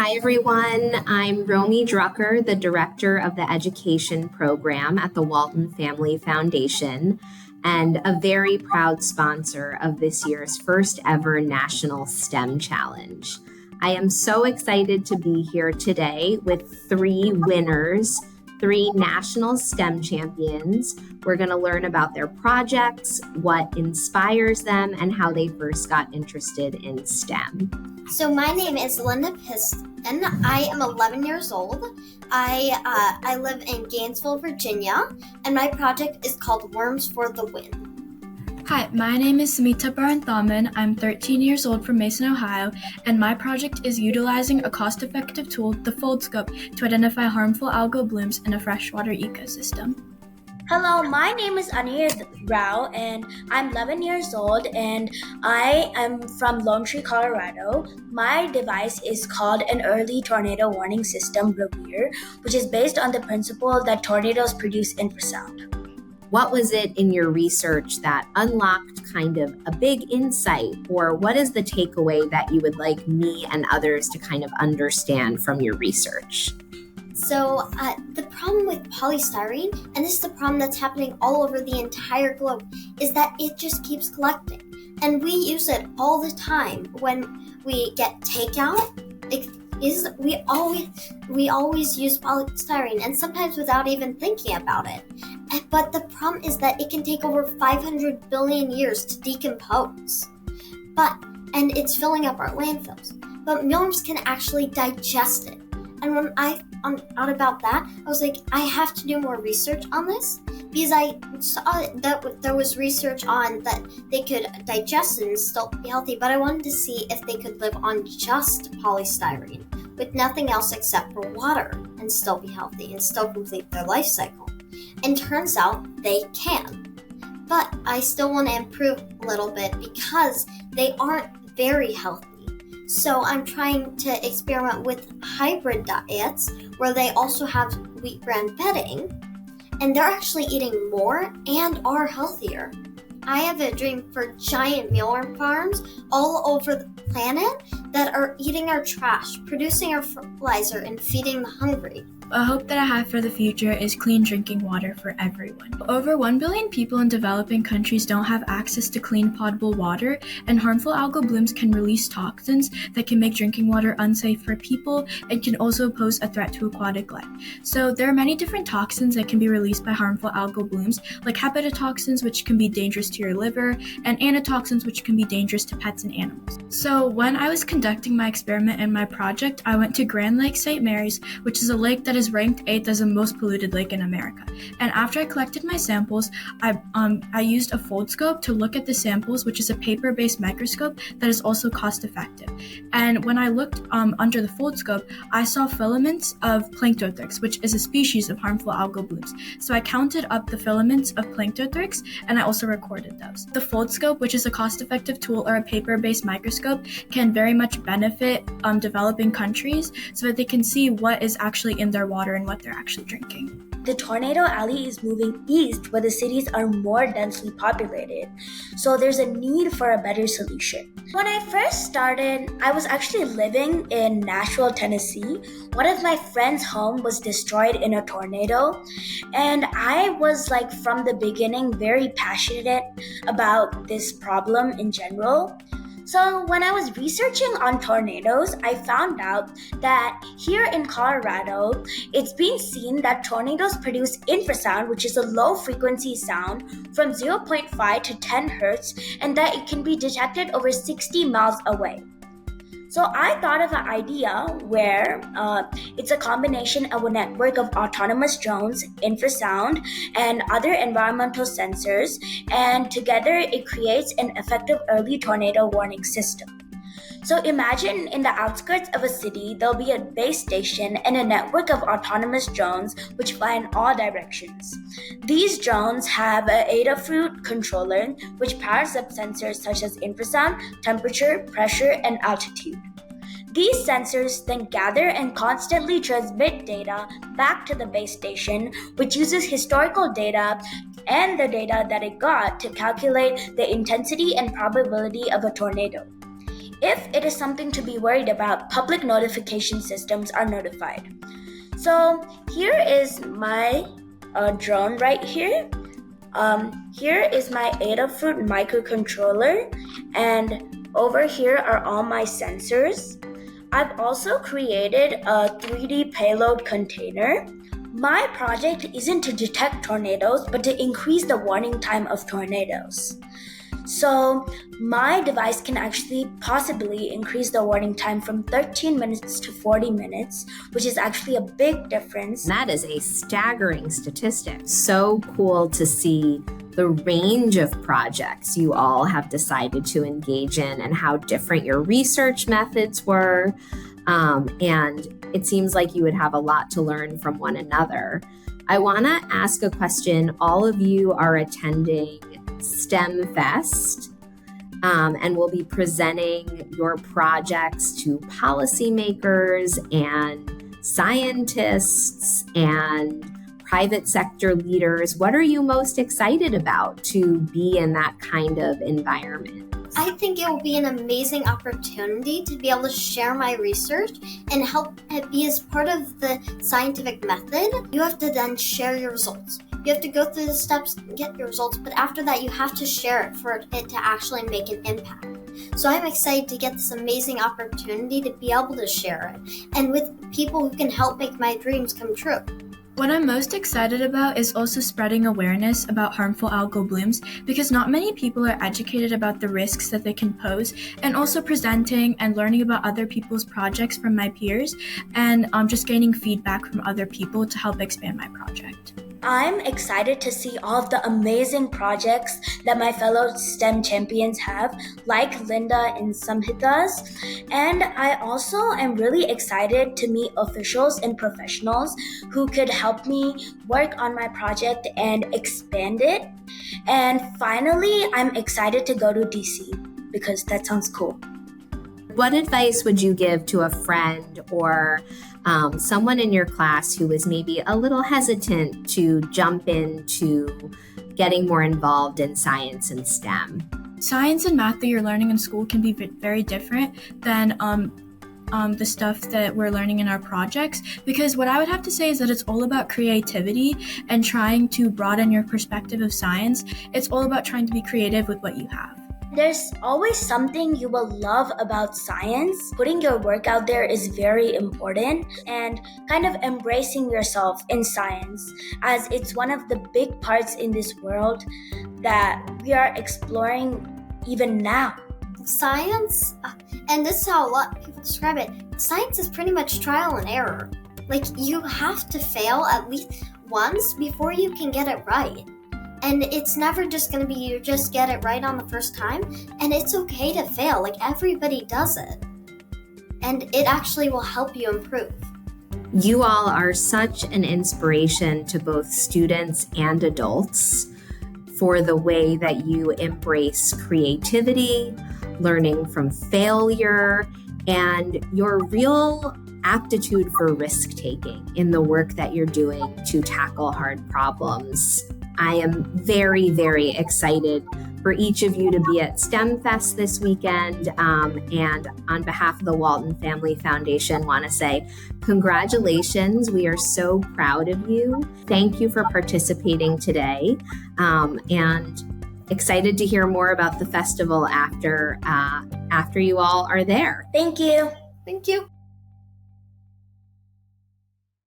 Hi, everyone. I'm Romy Drucker, the Director of the Education Program at the Walton Family Foundation, and a very proud sponsor of this year's first ever National STEM Challenge. I am so excited to be here today with three winners, three national STEM champions. We're going to learn about their projects, what inspires them, and how they first got interested in STEM. So my name is Linda Piston. I am 11 years old. I live in Gainesville, Virginia, and my project is called Worms for the Win. Hi, my name is Samita Baranthaman. I'm 13 years old from Mason, Ohio, and my project is utilizing a cost-effective tool, the Foldscope, to identify harmful algal blooms in a freshwater ecosystem. Hello, my name is Anir Rao, and I'm 11 years old, and I am from Lone Tree, Colorado. My device is called an Early Tornado Warning System, REVERE, which is based on the principle that tornadoes produce infrasound. What was it in your research that unlocked kind of a big insight, or what is the takeaway that you would like me and others to kind of understand from your research? So the problem with polystyrene, and this is the problem that's happening all over the entire globe, is that it just keeps collecting. And we use it all the time when we get takeout. We always use polystyrene, and sometimes without even thinking about it. But the problem is that it can take over 500 billion years to decompose. And it's filling up our landfills. But worms can actually digest it. And when I found out about that, I was like, I have to do more research on this, because I saw that there was research on that they could digest it and still be healthy, but I wanted to see if they could live on just polystyrene with nothing else except for water and still be healthy and still complete their life cycle. And turns out they can. But I still want to improve a little bit because they aren't very healthy. So I'm trying to experiment with hybrid diets where they also have wheat bran bedding, and they're actually eating more and are healthier. I have a dream for giant mealworm farms all over the planet that are eating our trash, producing our fertilizer, and feeding the hungry. A hope that I have for the future is clean drinking water for everyone. Over 1 billion people in developing countries don't have access to clean potable water, and harmful algal blooms can release toxins that can make drinking water unsafe for people and can also pose a threat to aquatic life. So there are many different toxins that can be released by harmful algal blooms, like hepatotoxins, which can be dangerous to your liver, and antitoxins, which can be dangerous to pets and animals. So when I was conducting my experiment and my project, I went to Grand Lake St. Mary's, which is a lake that is ranked 8th as the most polluted lake in America. And after I collected my samples, I used a Foldscope to look at the samples, which is a paper-based microscope that is also cost-effective. And when I looked under the Foldscope, I saw filaments of Planktothrix, which is a species of harmful algal blooms. So I counted up the filaments of Planktothrix, and I also recorded those. The Foldscope, which is a cost-effective tool or a paper-based microscope, can very much benefit developing countries so that they can see what is actually in their water and what they're actually drinking. The tornado alley is moving east where the cities are more densely populated, so there's a need for a better solution. When I first started, I was actually living in Nashville, Tennessee. One of my friend's home was destroyed in a tornado, and I was from the beginning very passionate about this problem in general. So when I was researching on tornadoes, I found out that here in Colorado, it's been seen that tornadoes produce infrasound, which is a low frequency sound from 0.5 to 10 hertz, and that it can be detected over 60 miles away. So I thought of an idea where it's a combination of a network of autonomous drones, infrasound, and other environmental sensors, and together it creates an effective early tornado warning system. So imagine in the outskirts of a city, there'll be a base station and a network of autonomous drones which fly in all directions. These drones have an Adafruit controller which powers up sensors such as infrasound, temperature, pressure, and altitude. These sensors then gather and constantly transmit data back to the base station, which uses historical data and the data that it got to calculate the intensity and probability of a tornado. If it is something to be worried about, public notification systems are notified. So here is my drone right here. Here is my Adafruit microcontroller, and over here are all my sensors. I've also created a 3D payload container. My project isn't to detect tornadoes, but to increase the warning time of tornadoes. So my device can actually possibly increase the warning time from 13 minutes to 40 minutes, which is actually a big difference. That is a staggering statistic. So cool to see the range of projects you all have decided to engage in and how different your research methods were. And it seems like you would have a lot to learn from one another. I want to ask a question. All of you are attending STEM Fest and will be presenting your projects to policymakers and scientists and private sector leaders. What are you most excited about to be in that kind of environment? I think it will be an amazing opportunity to be able to share my research and help it be as part of the scientific method. You have to then share your results. You have to go through the steps and get your results, but after that, you have to share it for it to actually make an impact. So I'm excited to get this amazing opportunity to be able to share it, and with people who can help make my dreams come true. What I'm most excited about is also spreading awareness about harmful algal blooms, because not many people are educated about the risks that they can pose, and also presenting and learning about other people's projects from my peers, and just gaining feedback from other people to help expand my project. I'm excited to see all of the amazing projects that my fellow STEM champions have, like Linda and Samhita's. And I also am really excited to meet officials and professionals who could help me work on my project and expand it. And finally, I'm excited to go to DC because that sounds cool. What advice would you give to a friend or someone in your class who is maybe a little hesitant to jump into getting more involved in science and STEM? Science and math that you're learning in school can be very different than the stuff that we're learning in our projects, because what I would have to say is that it's all about creativity and trying to broaden your perspective of science. It's all about trying to be creative with what you have. There's always something you will love about science. Putting your work out there is very important, and kind of embracing yourself in science, as it's one of the big parts in this world that we are exploring even now. Science, and this is how a lot of people describe it, science is pretty much trial and error. Like, you have to fail at least once before you can get it right. And it's never just going to be you just get it right on the first time. And it's okay to fail. Like, everybody does it. And it actually will help you improve. You all are such an inspiration to both students and adults for the way that you embrace creativity, learning from failure, and your real aptitude for risk-taking in the work that you're doing to tackle hard problems. I am very, very excited for each of you to be at STEM Fest this weekend. And on behalf of the Walton Family Foundation, want to say congratulations. We are so proud of you. Thank you for participating today. And excited to hear more about the festival after you all are there. Thank you. Thank you.